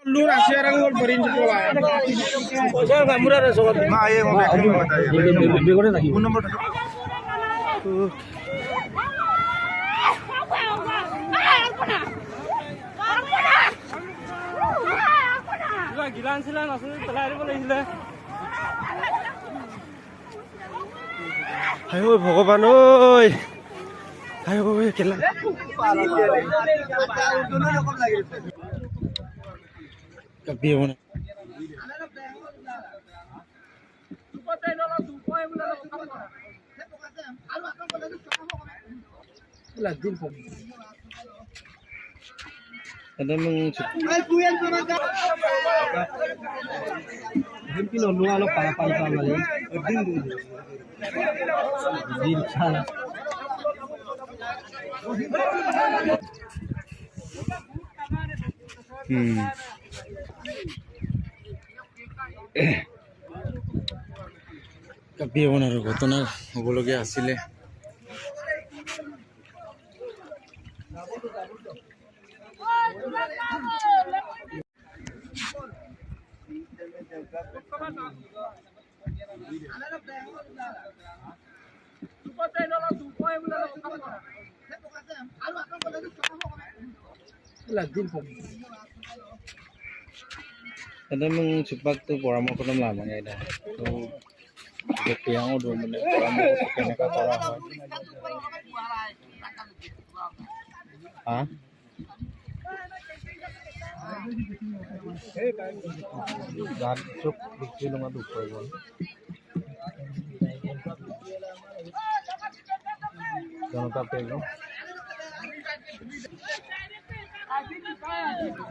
Lur asyarang gol berin sekolah. Saya nggak murah ada sobat. Nah, iya mau lagi. Nomor. Gilaan sila langsung terlari boleh sila. Ayo ভগবান ঐ আyo ঐ কেলা কাবিয়ে মনে দিন পর ada mengcip mungkin lu alo para lagi din sana কাবিয়ে মনার ঘটনা হবলগীয়া আছিলে ada mengcepat tuh peramu kolam lama ya dah tuh yang udah mana peramu kena kata orang ah Garcuk bukti lu ngadu pun. Jangan tapi lo.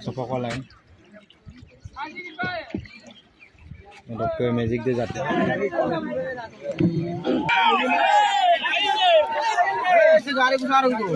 Siapa kau lain? Dokter magic dia jatuh. Segala besar itu.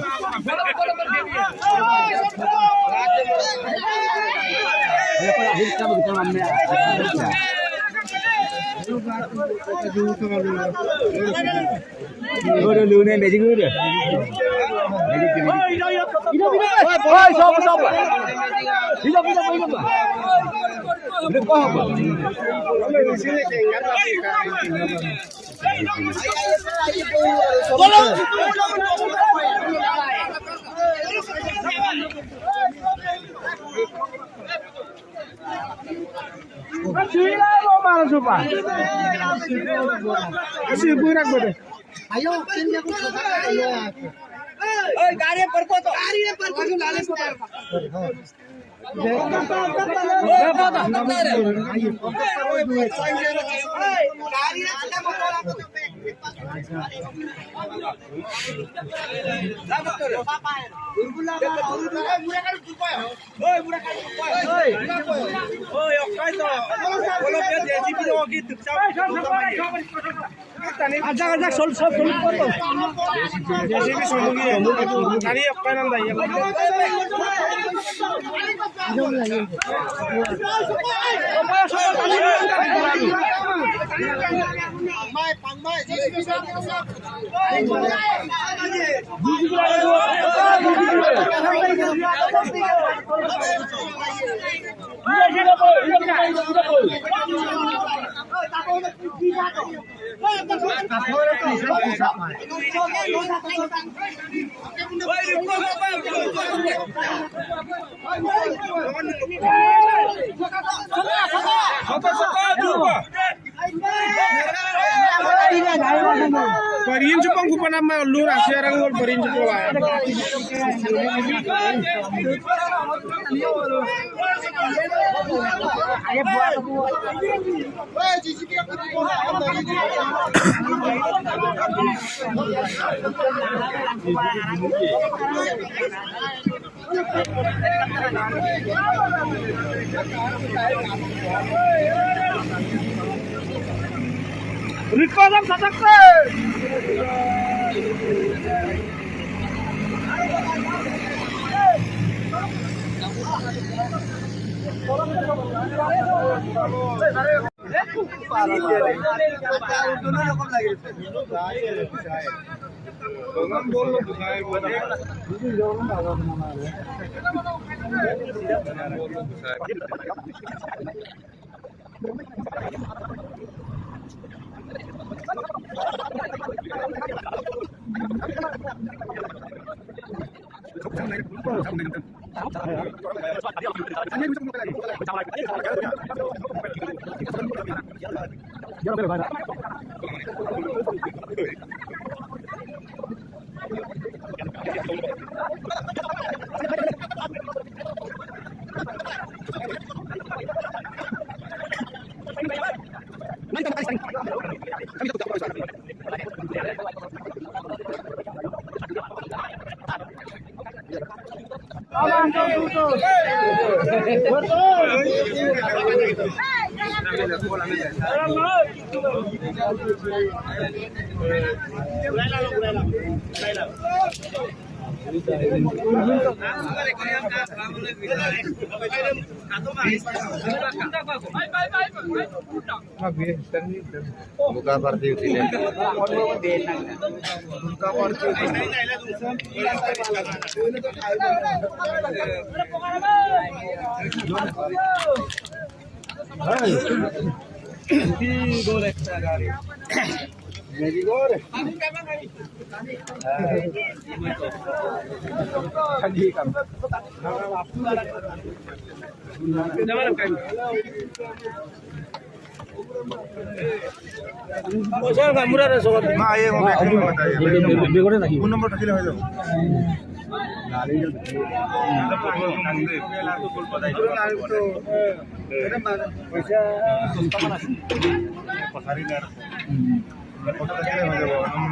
Ayo, sini aku coba ayo. Oi, gaari पर को लाले पर ajak sol JCB sombong ya tadi apa nanda ya Berin cupang ku nama lur asyarang gol berin sekolah. Rikadam satakte. Buka party utile. Buka party phone number টা দিলে হয়ে যাবে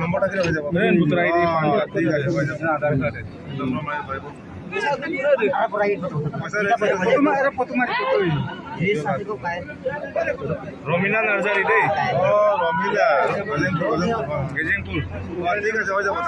নম্বরটা দিলে হয়ে যাবে ভোটার আইডি পান কার্ড ঠিক আছে হয়ে যাবে আধার কার্ড রমিলা নার্সারি দে ও রমিলা গেজিংপুর ঠিক আছে হয়ে যাবে